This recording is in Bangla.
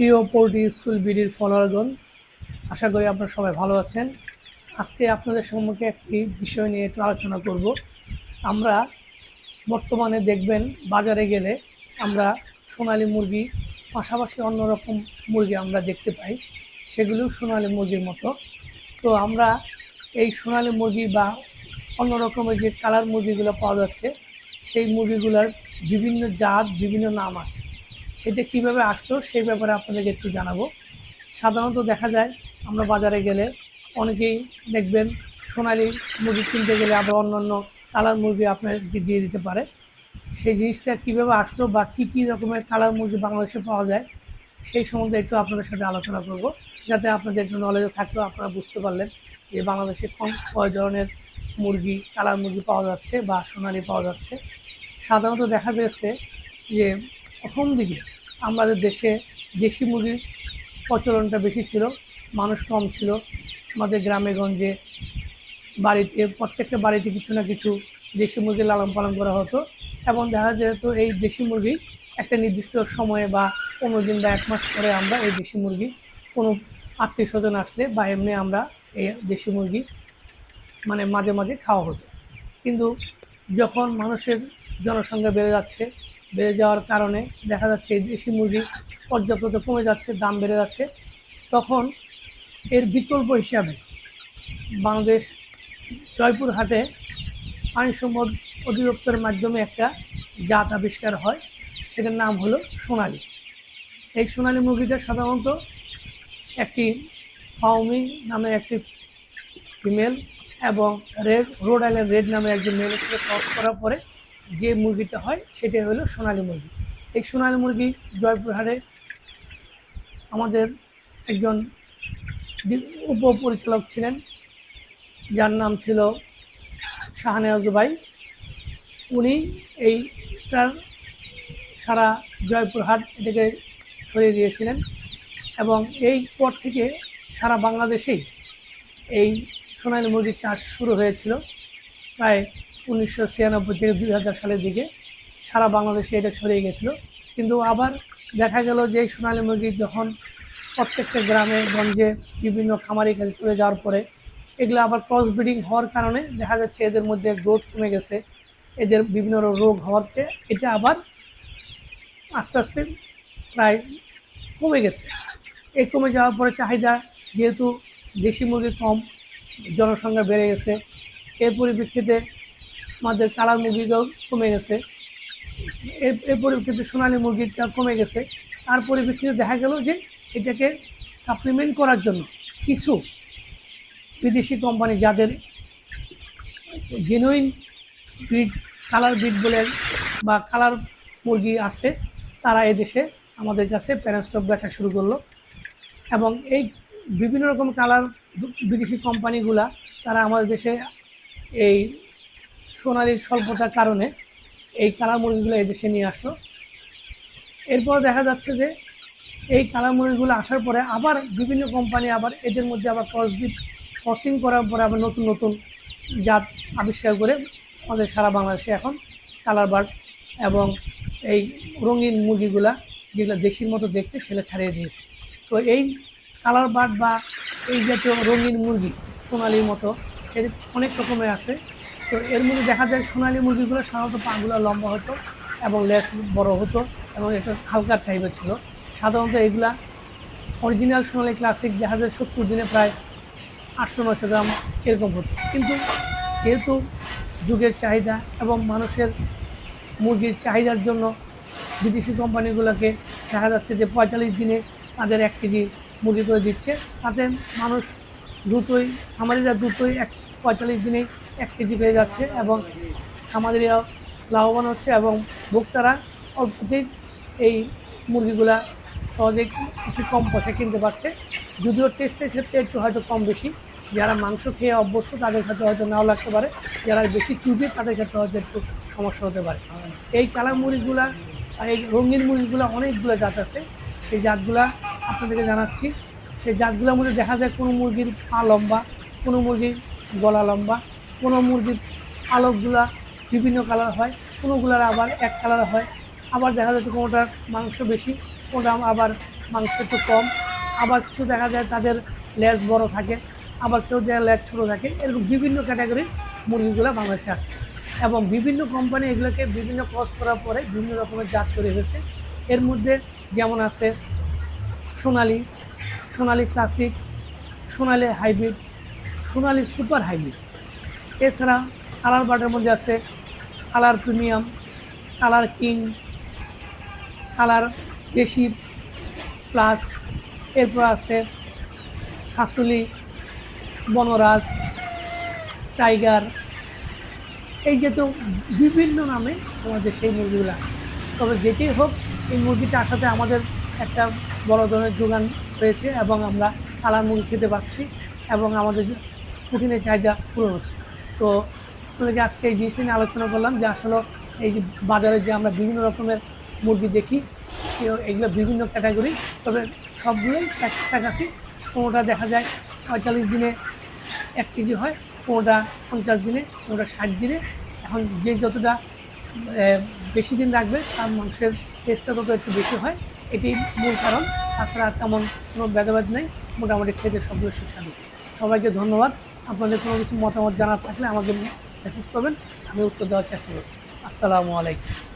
প্রিয় পোল্ট্রি স্কুল বিডির ফলোয়ারগণ, আশা করি আপনারা সবাই ভালো আছেন। আজকে আপনাদের সম্মুখে একটি বিষয় নিয়ে একটু আলোচনা করব। আমরা বর্তমানে দেখবেন বাজারে গেলে আমরা সোনালী মুরগি পাশাপাশি অন্যরকম মুরগি আমরা দেখতে পাই, সেগুলোও সোনালী মুরগির মতো। তো আমরা এই সোনালী মুরগি বা অন্য রকমের যে কালার মুরগিগুলো পাওয়া যাচ্ছে, সেই মুরগিগুলোর বিভিন্ন জাত, বিভিন্ন নাম আছে। সেটা কীভাবে আসলো সেই ব্যাপারে আপনাদেরকে একটু জানাবো। সাধারণত দেখা যায় আমরা বাজারে গেলে অনেকেই দেখবেন সোনালী মুরগি কিনতে গেলে আবার অন্যান্য কালার মুরগি আপনাদেরকে দিয়ে দিতে পারে। সেই জিনিসটা কীভাবে আসলো বা কী কী রকমের কালার মুরগি বাংলাদেশে পাওয়া যায় সেই সম্বন্ধে একটু আপনাদের সাথে আলোচনা করব, যাতে আপনাদের একটু নলেজও থাকলেও আপনারা বুঝতে পারলেন যে বাংলাদেশে কয় ধরনের মুরগি, কালার মুরগি পাওয়া যাচ্ছে বা সোনালি পাওয়া যাচ্ছে। সাধারণত দেখা গেছে যে প্রথম দিকে আমাদের দেশে দেশি মুরগির প্রচলনটা বেশি ছিল, মানুষ কম ছিল। আমাদের গ্রামে গঞ্জে বাড়িতে প্রত্যেকটা বাড়িতে কিছু না কিছু দেশি মুরগি লালন পালন করা হতো, এবং দেখা যেত এই দেশি মুরগি একটা নির্দিষ্ট সময়ে বা 15 দিন বা 1 মাস পরে আমরা এই দেশি মুরগি কোনো আত্মীয় স্বজন আসলে বা এমনি আমরা এই দেশি মুরগি মানে মাঝে মাঝে খাওয়া হতো। কিন্তু যখন মানুষের জনসংখ্যা বেড়ে যাওয়ার কারণে দেখা যাচ্ছে এই দেশি মুরগি পর্যাপ্ত কমে যাচ্ছে, দাম বেড়ে যাচ্ছে, তখন এর বিকল্প হিসাবে বাংলাদেশ জয়পুরহাটে পানি সম্পদ অধিদপ্তরের মাধ্যমে একটা জাত আবিষ্কার হয়, সেটার নাম হলো সোনালি। এই সোনালি মুরগিটা সাধারণত একটি ফাউমি নামে একটি ফিমেল এবং রোড আইল্যান্ড রেড নামে একজন মেলের সাথে ক্রস করার পরে যে মুরগিটা হয় সেটাই হলো সোনালী মুরগি। এই সোনালী মুরগি জয়পুরহাটে আমাদের একজন উপপরিচালক ছিলেন, যার নাম ছিল শাহনেওয়াজ ভাই। উনি এইটার সারা জয়পুরহাট এটাকে ছড়িয়ে দিয়েছিলেন, এবং এই পর থেকে সারা বাংলাদেশেই এই সোনালী মুরগির চাষ শুরু হয়েছিল। প্রায় 1996 থেকে 2000 সালের দিকে সারা বাংলাদেশে এটা ছড়িয়ে গেছিলো। কিন্তু আবার দেখা গেল যে সোনালী মুরগি যখন প্রত্যেকটা গ্রামে গঞ্জে বিভিন্ন খামারের কাছে চলে যাওয়ার পরে এগুলো আবার ক্রস ব্রিডিং হওয়ার কারণে দেখা যাচ্ছে এদের মধ্যে গ্রোথ কমে গেছে, এদের বিভিন্ন রোগ হওয়াতে এটা আবার আস্তে আস্তে প্রায় কমে গেছে। এই কমে যাওয়ার পরে চাহিদা, যেহেতু দেশি মুরগি কম, জনসংখ্যা বেড়ে গেছে, এর পরিপ্রেক্ষিতে আমাদের কালার মুরগিটাও কমে গেছে, এর পরিপ্রেক্ষিতে সোনালী মুরগিটা কমে গেছে। তার পরিপ্রেক্ষিতে দেখা গেল যে এটাকে সাপ্লিমেন্ট করার জন্য কিছু বিদেশি কোম্পানি, যাদের জেনুইন ব্রিড, কালার ব্রিড বলে বা কালার মুরগি আছে, তারা এদেশে আমাদের কাছে প্যারেন্ট স্টক বেচা শুরু করলো। এবং এই বিভিন্ন রকম কালার বিদেশি কোম্পানিগুলা তারা আমাদের দেশে এই সোনালির স্বল্পতার কারণে এই কালার মুরগিগুলো এদেশে নিয়ে আসলো। এরপর দেখা যাচ্ছে যে এই কালার মুরগিগুলো আসার পরে আবার বিভিন্ন কোম্পানি আবার এদের মধ্যে আবার ক্রসিং করার পরে আবার নতুন নতুন জাত আবিষ্কার করে আমাদের সারা বাংলাদেশে এখন কালার বার্ড এবং এই রঙিন মুরগিগুলা, যেগুলো দেশির মতো দেখতে, সেটা ছাড়িয়ে দিয়েছে। তো এই কালার বার্ড বা এই জাতীয় রঙিন মুরগি সোনালির মতো সেটা অনেক রকমের আছে। তো এর মধ্যে দেখা যায় সোনালি মুরগিগুলো সাধারণত পাগুলো লম্বা হতো এবং লেজ বড় হতো এবং একটা হালকা টাইপের ছিল। সাধারণত এগুলা অরিজিনাল সোনালি ক্লাসিক দেখা যায় 70 দিনে প্রায় 800-900 গ্রাম এরকম হতো। কিন্তু যেহেতু যুগের চাহিদা এবং মানুষের মুরগির চাহিদার জন্য বিদেশি কোম্পানিগুলোকে দেখা যাচ্ছে যে 45 দিনে তাদের 1 কেজি মুরগি করে দিচ্ছে, তাতে মানুষ খামারিরা দ্রুতই 45 দিনেই 1 কেজি পেয়ে যাচ্ছে, এবং খামারিরা লাভবান হচ্ছে এবং ভোক্তারা অল্পতেই এই মুরগিগুলা সহজেই কিছু কম পয়সা কিনতে পারছে। যদিও টেস্টের ক্ষেত্রে একটু হয়তো কম বেশি, যারা মাংস খেয়ে অভ্যস্ত তাদের ক্ষেত্রে হয়তো নাও লাগতে পারে, যারা বেশি চুবে তাদের ক্ষেত্রে হয়তো একটু সমস্যা হতে পারে। এই কালার মুরগিগুলা, এই রঙিন মুরগিগুলো অনেকগুলো জাত আছে, সেই জাতগুলা আপনাদেরকে জানাচ্ছি। সেই জাতগুলোর মধ্যে দেখা যায় কোনো মুরগির পা লম্বা, কোনো মুরগির গলা লম্বা, কোনো মুরগির পালকগুলা বিভিন্ন কালার হয়, কোনোগুলার আবার এক কালার হয়, আবার দেখা যাচ্ছে কোনোটার মাংস বেশি, কোনোটা আবার মাংস একটু কম, আবার কিছু দেখা যায় তাদের লেজ বড় থাকে, আবার কেউ দেয় লেজ ছোটো থাকে। এরকম বিভিন্ন ক্যাটাগরির মুরগিগুলো বাংলাদেশে আসছে এবং বিভিন্ন কোম্পানি এগুলোকে বিভিন্ন ক্রস করার পরে বিভিন্ন রকমের জাত তৈরি হয়েছে। এর মধ্যে যেমন আছে সোনালি, সোনালি ক্লাসিক, সোনালি হাইব্রিড, সোনালি সুপার হাইব্রিড। এছাড়া কালার বার্ডের মধ্যে আছে colour premium, colour king, colour দেশি প্লাস, এরপর আছে শাশুলি, বনরাজ, টাইগার, এই যেহেতু বিভিন্ন নামে আমাদের সেই মুরগিগুলো আছে। তবে যেটাই হোক, এই মুরগিটা আসাতে আমাদের একটা বড় ধরনের যোগান হয়েছে এবং আমরা কালার মুরগি খেতে পাচ্ছি এবং আমাদের প্রোটিনের চাহিদা পূরণ হচ্ছে। তো আপনাদেরকে আজকে এই জিনিসটা নিয়ে আলোচনা করলাম যে আসলে এই যে বাজারে যে আমরা বিভিন্ন রকমের মুরগি দেখি, এগুলো বিভিন্ন ক্যাটাগরি, তবে সবগুলোই কাছাকাছি। কোনোটা দেখা যায় ৪৫ দিনে ১ কেজি হয়, কোনোটা ৫০ দিনে, কোনোটা ৬০ দিনে। এখন যে যতটা বেশি দিন রাখবে তার মাংসের টেস্টটা তত একটু বেশি হয়, এটি মূল কারণ। তাছাড়া তেমন কোনো ভেদাভেদ নেই, মোটামুটি খেতে সবগুলো সুস্বাদু। সবাইকে ধন্যবাদ। আপনাদের কোনো কিছু মতামত জানার থাকলে আমাকে মেসেজ করবেন, আমি উত্তর দেওয়ার চেষ্টা করব। আসসালামু আলাইকুম।